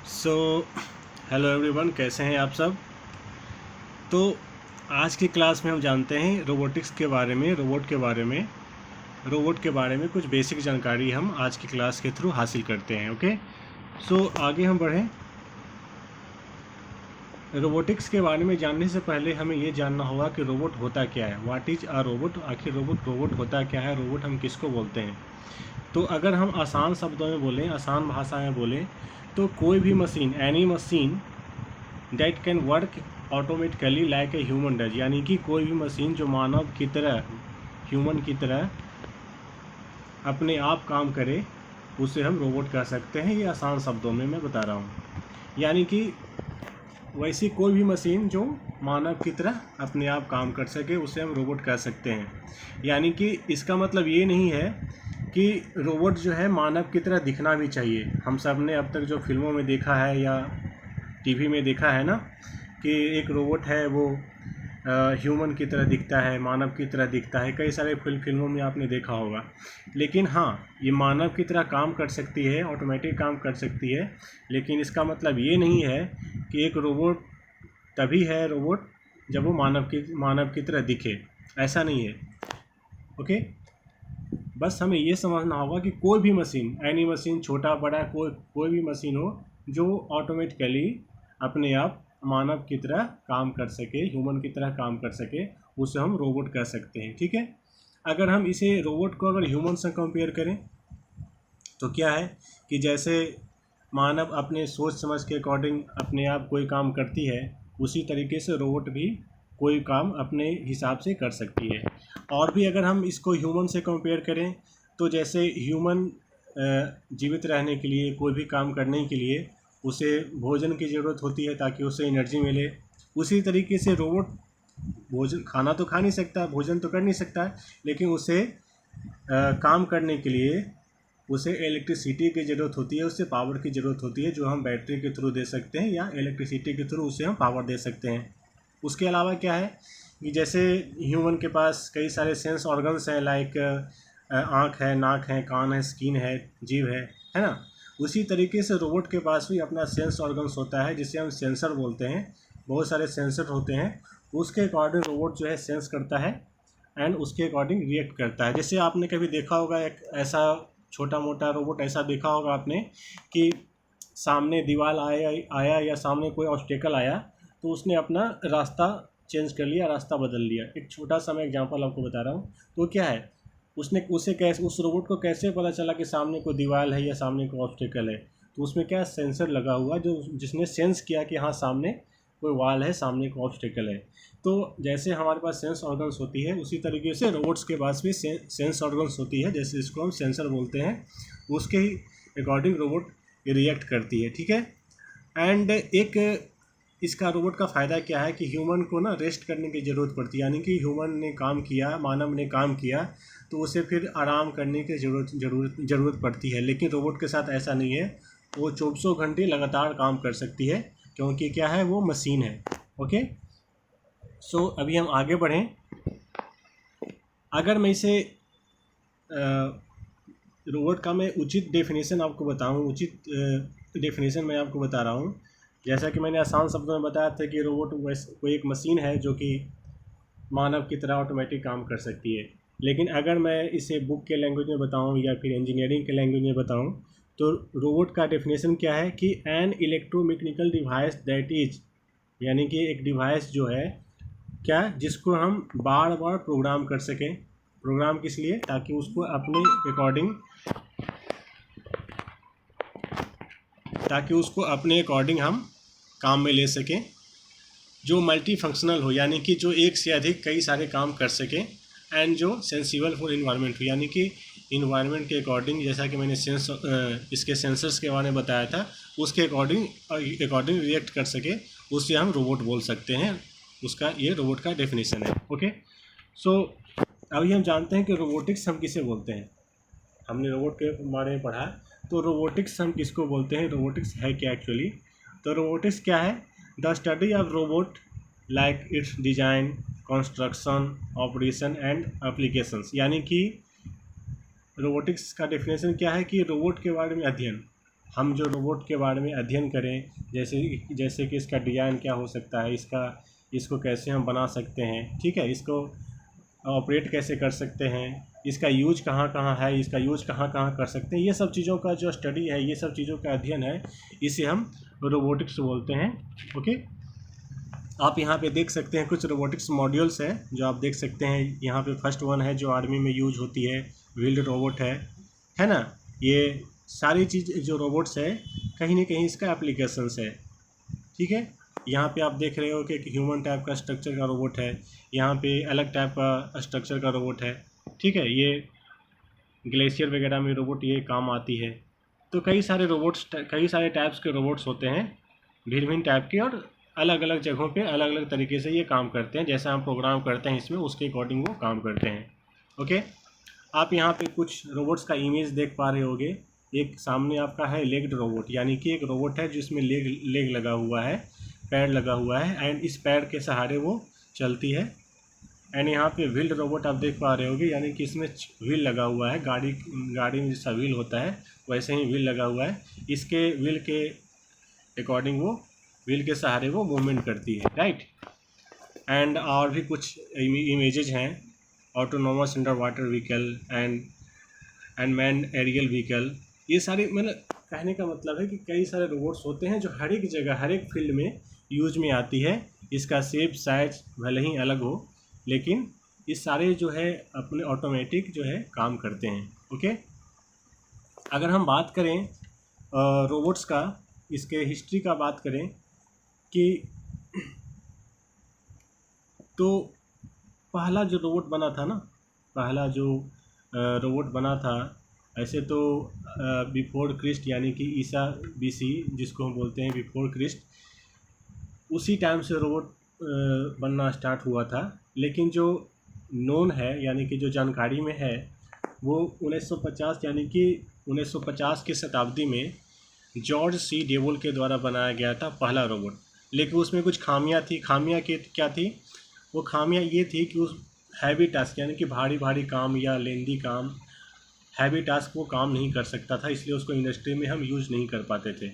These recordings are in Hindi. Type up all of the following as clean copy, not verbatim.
सो हेलो एवरीवन, कैसे हैं आप सब। तो आज की क्लास में हम जानते हैं रोबोटिक्स के बारे में, रोबोट के बारे में कुछ बेसिक जानकारी हम आज की क्लास के थ्रू हासिल करते हैं। ओके, सो आगे हम बढ़ें। रोबोटिक्स के बारे में जानने से पहले हमें ये जानना होगा कि रोबोट होता क्या है। व्हाट इज़ अ रोबोट, आखिर रोबोट होता क्या है, रोबोट हम किसको बोलते हैं। तो अगर हम आसान शब्दों में बोलें, आसान भाषा में बोलें, तो कोई भी machine, any machine that can work automatically like a human does, यानी कि कोई भी मशीन जो मानव की तरह, ह्यूमन की तरह अपने आप काम करे, उसे हम रोबोट कह सकते हैं। ये आसान शब्दों में मैं बता रहा हूँ। यानी कि वैसी कोई भी मशीन जो मानव की तरह अपने आप काम कर सके, उसे हम रोबोट कह सकते हैं। यानी कि इसका मतलब ये नहीं है कि रोबोट जो है मानव की तरह दिखना भी चाहिए। हम सब ने अब तक जो फिल्मों में देखा है या टीवी में देखा है ना, कि एक रोबोट है, वो ह्यूमन की तरह दिखता है, मानव की तरह दिखता है। कई सारे फिल्मों में आपने देखा होगा। लेकिन हाँ, ये मानव की तरह काम कर सकती है, ऑटोमेटिक काम कर सकती है। लेकिन इसका मतलब ये नहीं है कि एक रोबोट तभी है रोबोट जब वो मानव की तरह दिखे। ऐसा नहीं है। ओके, बस हमें ये समझना होगा कि कोई भी मशीन, एनी मशीन, छोटा बड़ा कोई भी मशीन हो जो ऑटोमेटिकली अपने आप मानव की तरह काम कर सके, ह्यूमन की तरह काम कर सके, उसे हम रोबोट कह सकते हैं। ठीक है। अगर हम इसे रोबोट को अगर ह्यूमन से कंपेयर करें तो क्या है कि जैसे मानव अपने सोच समझ के अकॉर्डिंग अपने आप कोई काम करती है, उसी तरीके से रोबोट भी कोई काम अपने हिसाब से कर सकती है। और भी अगर हम इसको ह्यूमन से कंपेयर करें तो जैसे ह्यूमन जीवित रहने के लिए, कोई भी काम करने के लिए उसे भोजन की ज़रूरत होती है ताकि उसे एनर्जी मिले। उसी तरीके से रोबोट भोजन, खाना तो खा नहीं सकता, भोजन तो कर नहीं सकता, लेकिन उसे काम करने के लिए उसे इलेक्ट्रिसिटी की ज़रूरत होती है, उससे पावर की ज़रूरत होती है, जो हम बैटरी के थ्रू दे सकते हैं या इलेक्ट्रिसिटी के थ्रू उसे हम पावर दे सकते हैं। उसके अलावा क्या है कि जैसे ह्यूमन के पास कई सारे सेंस ऑर्गन्स हैं, लाइक आँख है, नाक है, कान है, स्किन है, जीभ है ना। उसी तरीके से रोबोट के पास भी अपना सेंस ऑर्गन्स होता है, जिसे हम सेंसर बोलते हैं। बहुत सारे सेंसर होते हैं, उसके अकॉर्डिंग रोबोट जो है सेंस करता है एंड उसके अकॉर्डिंग रिएक्ट करता है। जैसे आपने कभी देखा होगा, एक ऐसा छोटा मोटा रोबोट ऐसा देखा होगा आपने कि सामने दीवार आया या सामने कोई ऑब्स्टेकल आया तो उसने अपना रास्ता चेंज कर लिया, रास्ता बदल लिया। एक छोटा सा मैं एग्जांपल आपको बता रहा हूँ। तो क्या है, उस रोबोट को कैसे पता चला कि सामने कोई दीवार है या सामने कोई ऑब्स्टेकल है। तो उसमें क्या सेंसर लगा हुआ, जो जिसने सेंस किया कि हाँ सामने कोई वाल है, सामने कोई ऑब्स्टेकल है। तो जैसे हमारे पास सेंस ऑर्गन्स होती है, उसी तरीके से रोबोट्स के पास भी सेंस ऑर्गन्स होती है, जैसे इसको हम सेंसर बोलते हैं। उसके ही अकॉर्डिंग रोबोट रिएक्ट करती है। ठीक है। एंड एक इसका रोबोट का फ़ायदा क्या है कि ह्यूमन को ना रेस्ट करने की ज़रूरत पड़ती है। यानी कि ह्यूमन ने काम किया, मानव ने काम किया, तो उसे फिर आराम करने की ज़रूरत पड़ती है। लेकिन रोबोट के साथ ऐसा नहीं है, वो 24 घंटे लगातार काम कर सकती है, क्योंकि क्या है, वो मशीन है। ओके, सो अभी हम आगे बढ़ें। अगर मैं इसे रोबोट का मैं उचित डेफिनेशन आपको बताऊं, उचित डेफिनेशन मैं आपको बता रहा हूं। जैसा कि मैंने आसान शब्दों में बताया था कि रोबोट कोई एक मशीन है जो कि मानव की तरह ऑटोमेटिक काम कर सकती है। लेकिन अगर मैं इसे बुक के लैंग्वेज में बताऊं या फिर इंजीनियरिंग के लैंग्वेज में बताऊं, तो रोबोट का डेफिनेशन क्या है कि an electromechanical device that is, यानी कि एक डिवाइस जो है क्या, जिसको हम बार बार प्रोग्राम कर सकें। प्रोग्राम किस लिए, ताकि उसको अपने अकॉर्डिंग हम काम में ले सकें, जो मल्टी फंक्शनल हो, यानी कि जो एक से अधिक कई सारे काम कर सकें, एंड जो सेंसिबल फॉर इन्वायरमेंट हो, यानी कि इन्वायरमेंट के अकॉर्डिंग, जैसा कि मैंने इसके सेंसर्स के बारे में बताया था, उसके अकॉर्डिंग रिएक्ट कर सके, उससे हम रोबोट बोल सकते हैं। उसका ये रोबोट का डेफिनेशन है। ओके, सो अभी हम जानते हैं कि रोबोटिक्स हम किसे बोलते हैं। हमने रोबोट के बारे में पढ़ा, तो रोबोटिक्स हम किसको बोलते हैं, रोबोटिक्स है क्या एक्चुअली। तो रोबोटिक्स क्या है, the study of robot like it's design, construction, operation and applications. यानी कि रोबोटिक्स का डेफिनेशन क्या है कि रोबोट के बारे में अध्ययन, हम जो रोबोट के बारे में अध्ययन करें, जैसे जैसे कि इसका डिज़ाइन क्या हो सकता है, इसको कैसे हम बना सकते हैं, ठीक है, इसको ऑपरेट कैसे कर सकते हैं, इसका यूज कहाँ कहाँ है, इसका यूज कहाँ कहाँ कर सकते हैं, ये सब चीज़ों का जो स्टडी है, ये सब चीज़ों का अध्ययन है, इसे हम रोबोटिक्स बोलते हैं। ओके, आप यहाँ पे देख सकते हैं कुछ रोबोटिक्स मॉड्यूल्स हैं जो आप देख सकते हैं। यहाँ पे फर्स्ट वन है जो आर्मी में यूज होती है, व्हील्ड रोबोट है ना। ये सारी चीज़ जो रोबोट्स है कहीं ना कहीं इसका एप्लीकेशंस है, ठीक है। यहाँ पे आप देख रहे हो कि एक ह्यूमन टाइप का स्ट्रक्चर का रोबोट है, यहाँ पे अलग टाइप का स्ट्रक्चर का रोबोट है, ठीक है। ये ग्लेशियर वगैरह में रोबोट ये काम आती है। तो कई सारे रोबोट्स, कई सारे टाइप्स के रोबोट्स होते हैं, भिन्न भिन्न टाइप के, और अलग अलग जगहों पे अलग अलग तरीके से ये काम करते हैं। जैसा हम प्रोग्राम करते हैं इसमें, उसके अकॉर्डिंग वो काम करते हैं। ओके, आप यहाँ पे कुछ रोबोट्स का इमेज देख पा रहे होगे। एक सामने आपका है लेग्ड रोबोट, यानी कि एक रोबोट है जिसमें लेग लगा हुआ है, पैर लगा हुआ है, एंड इस पैर के सहारे वो चलती है। एंड यहाँ पे व्हील्ड रोबोट आप देख पा रहे होगे, यानी कि इसमें व्हील लगा हुआ है, गाड़ी में जैसा व्हील होता है वैसे ही व्हील लगा हुआ है। इसके व्हील के अकॉर्डिंग वो व्हील के सहारे वो मूवमेंट करती है, राइट। एंड और भी कुछ इमेजेज हैं, autonomous under water vehicle and man aerial vehicle. ये सारी, मैंने कहने का मतलब है कि कई सारे रोबोट्स होते हैं जो हर एक जगह, हर एक फील्ड में यूज में आती है। इसका शेप साइज भले ही अलग हो, लेकिन ये सारे जो है अपने ऑटोमेटिक जो है काम करते हैं। ओके, अगर हम बात करें रोबोट्स का, इसके हिस्ट्री का बात करें कि तो पहला जो रोबोट बना था ना, पहला जो रोबोट बना था, ऐसे तो बिफोर क्रिस्ट, यानी कि ईसा BC जिसको हम बोलते हैं बिफोर क्रिस्ट, उसी टाइम से रोबोट बनना स्टार्ट हुआ था। लेकिन जो नोन है, यानी कि जो जानकारी में है, वो 1950, यानी कि 1950 की शताब्दी में जॉर्ज C. डेवोल के द्वारा बनाया गया था पहला रोबोट। लेकिन उसमें कुछ खामियां थी। खामियां क्या थी? वो खामियां ये थी कि उस हैवी टास्क, यानी कि भारी भारी काम या लेंदी काम, हैवी टास्क वो काम नहीं कर सकता था, इसलिए उसको इंडस्ट्री में हम यूज़ नहीं कर पाते थे।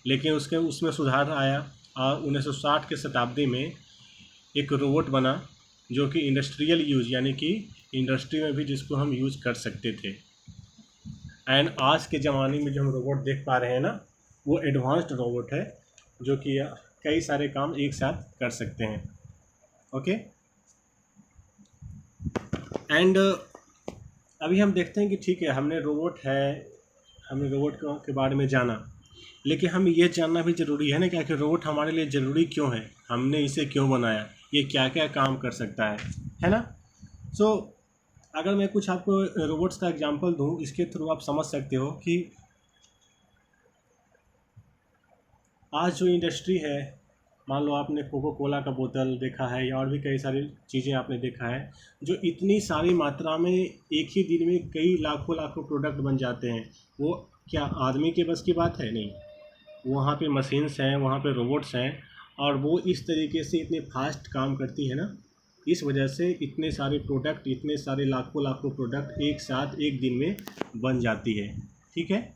लेकिन उसमें सुधार आया और 1960 के शताब्दी में एक रोबोट बना जो कि इंडस्ट्रियल यूज़, यानी कि इंडस्ट्री में भी जिसको हम यूज़ कर सकते थे। एंड आज के ज़माने में जो हम रोबोट देख पा रहे हैं ना, वो एडवांस्ड रोबोट है जो कि कई सारे काम एक साथ कर सकते हैं। ओके, एंड अभी हम देखते हैं कि ठीक है, हमने रोबोट के बारे में जाना, लेकिन हमें ये जानना भी ज़रूरी है ना कि आखिर रोबोट हमारे लिए ज़रूरी क्यों है, हमने इसे क्यों बनाया, ये क्या क्या काम कर सकता है ना। सो अगर मैं कुछ आपको रोबोट्स का एग्जांपल दूं, इसके थ्रू आप समझ सकते हो कि आज जो इंडस्ट्री है, मान लो आपने कोको कोला का बोतल देखा है या और भी कई सारी चीज़ें आपने देखा है, जो इतनी सारी मात्रा में एक ही दिन में कई लाखों लाखों प्रोडक्ट बन जाते हैं, वो क्या आदमी के बस की बात है? नहीं, वहाँ पे मशीन्स हैं, वहाँ पे रोबोट्स हैं, और वो इस तरीके से इतने फास्ट काम करती है ना, इस वजह से इतने सारे प्रोडक्ट, इतने सारे लाखों लाखों प्रोडक्ट एक साथ एक दिन में बन जाती है, ठीक है।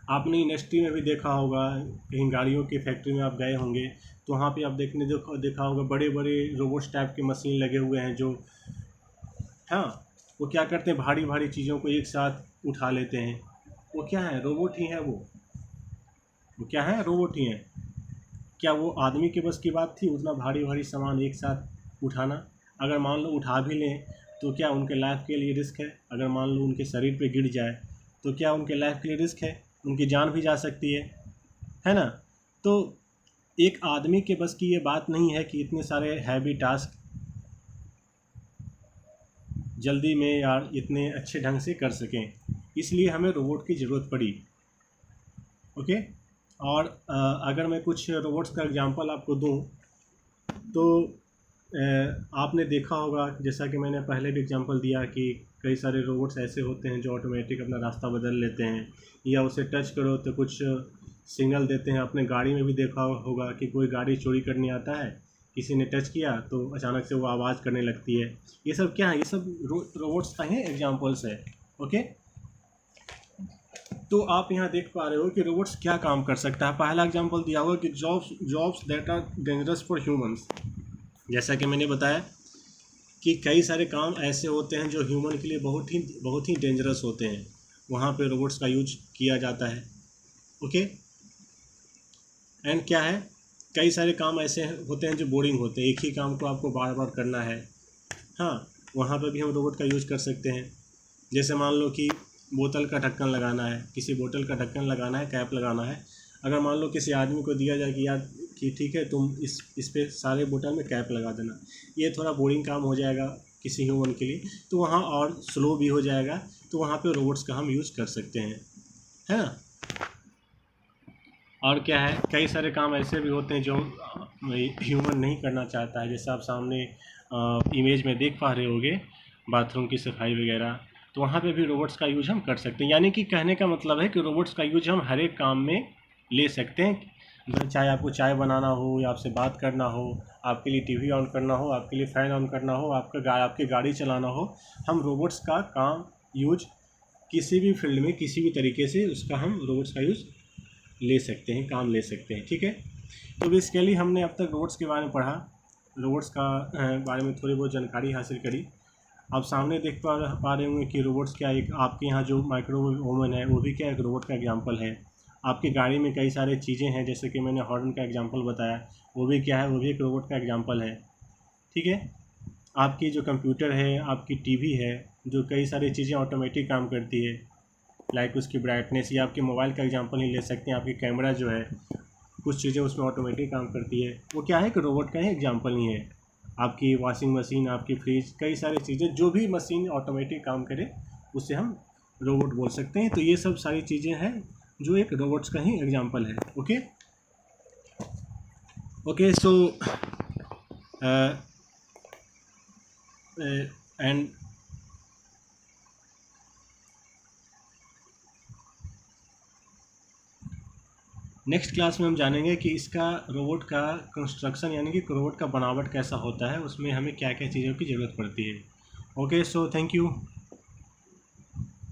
आपने इंडस्ट्री में भी देखा होगा, कहीं गाड़ियों की फैक्ट्री में आप गए होंगे तो वहाँ पे आप देखा होगा बड़े बड़े रोबोट्स टाइप के मशीन लगे हुए हैं जो, हाँ, वो क्या करते हैं, भारी भारी चीज़ों को एक साथ उठा लेते हैं। वो क्या है? रोबोट ही है वो क्या है? रोबोट ही है। क्या वो आदमी के बस की बात थी उतना भारी भारी सामान एक साथ उठाना? अगर मान लो उठा भी लें तो क्या उनके लाइफ के लिए रिस्क है? अगर मान लो उनके शरीर पे गिर जाए तो क्या उनके लाइफ के लिए रिस्क है? उनकी जान भी जा सकती है ना। तो एक आदमी के बस की ये बात नहीं है कि इतने सारे हैवी टास्क जल्दी में या इतने अच्छे ढंग से कर सकें, इसलिए हमें रोबोट की ज़रूरत पड़ी। ओके, और अगर मैं कुछ रोबोट्स का एग्जांपल आपको दूं तो आपने देखा होगा, जैसा कि मैंने पहले भी एग्जांपल दिया, कि कई सारे रोबोट्स ऐसे होते हैं जो ऑटोमेटिक अपना रास्ता बदल लेते हैं, या उसे टच करो तो कुछ सिग्नल देते हैं। अपने गाड़ी में भी देखा होगा कि कोई गाड़ी चोरी करने आता है, किसी ने टच किया तो अचानक से वो आवाज़ करने लगती है। ये सब क्या है? ये सब रोबोट्स का ही एग्जांपल्स है। ओके, तो आप यहाँ देख पा रहे हो कि रोबोट्स क्या काम कर सकता है। पहला एग्जांपल दिया हुआ कि jobs that are dangerous for humans. जैसा कि मैंने बताया कि कई सारे काम ऐसे होते हैं जो ह्यूमन के लिए बहुत ही डेंजरस होते हैं, वहाँ पे रोबोट्स का यूज किया जाता है। ओके, एंड क्या है, कई सारे काम ऐसे होते हैं जो बोरिंग होते हैं, एक ही काम को आपको बार बार करना है। हाँ, वहाँ पे भी हम रोबोट का यूज कर सकते हैं। जैसे मान लो कि बोतल का ढक्कन लगाना है, किसी बोतल का ढक्कन लगाना है, कैप लगाना है। अगर मान लो किसी आदमी को दिया जाए कि यार कि ठीक है तुम इस पे सारे बोतल में कैप लगा देना, ये थोड़ा बोरिंग काम हो जाएगा किसी ह्यूमन के लिए, तो वहाँ और स्लो भी हो जाएगा, तो वहाँ पे रोबोट्स का हम यूज़ कर सकते हैं, है ना। और क्या है, कई सारे काम ऐसे भी होते हैं जो ह्यूमन नहीं करना चाहता है। जैसे आप सामने इमेज में देख पा रहे होगे, बाथरूम की सफाई वगैरह, तो वहाँ पे भी रोबोट्स का यूज हम कर सकते हैं। यानी कि कहने का मतलब है कि रोबोट्स का यूज हम हर एक काम में ले सकते हैं। मतलब चाहे आपको चाय बनाना हो, या आपसे बात करना हो, आपके लिए टीवी ऑन करना हो, आपके लिए फ़ैन ऑन करना हो, आपकी गाड़ी चलाना हो, हम रोबोट्स का काम यूज किसी भी फील्ड में किसी भी तरीके से उसका हम रोबोट्स का यूज़ ले सकते हैं, काम ले सकते हैं। ठीक है, तो बेसिकली हमने अब तक रोबोट्स के बारे में पढ़ा, रोबोट्स का बारे में थोड़ी बहुत जानकारी हासिल करी। आप सामने देख पा रहे होंगे कि रोबोट्स क्या, एक आपके यहाँ जो माइक्रोवेव ओवन है वो भी क्या एक रोबोट का एग्जांपल है। आपकी गाड़ी में कई सारे चीज़ें हैं, जैसे कि मैंने हॉर्न का एग्जांपल बताया, वो भी क्या है, वो भी एक रोबोट का एग्जांपल है। ठीक है, आपकी जो कंप्यूटर है, आपकी टीवी है, जो कई सारी चीज़ें ऑटोमेटिक काम करती है, लाइक उसकी ब्राइटनेस, या आपके मोबाइल का एग्जांपल ही ले सकते हैं। आपकी कैमरा जो है, कुछ चीज़ें उसमें ऑटोमेटिक काम करती है, वो क्या है कि रोबोट का ही एग्जांपल ही है। आपकी वॉशिंग मशीन, आपकी फ्रिज, कई सारी चीज़ें, जो भी मशीन ऑटोमेटिक काम करे उसे हम रोबोट बोल सकते हैं। तो ये सब सारी चीज़ें हैं जो एक रोबोट्स का ही एग्जांपल है। Okay okay, so and next class में हम जानेंगे कि इसका रोबोट का कंस्ट्रक्शन, यानी कि रोबोट का बनावट कैसा होता है, उसमें हमें क्या क्या चीज़ों की ज़रूरत पड़ती है। Okay, so thank you.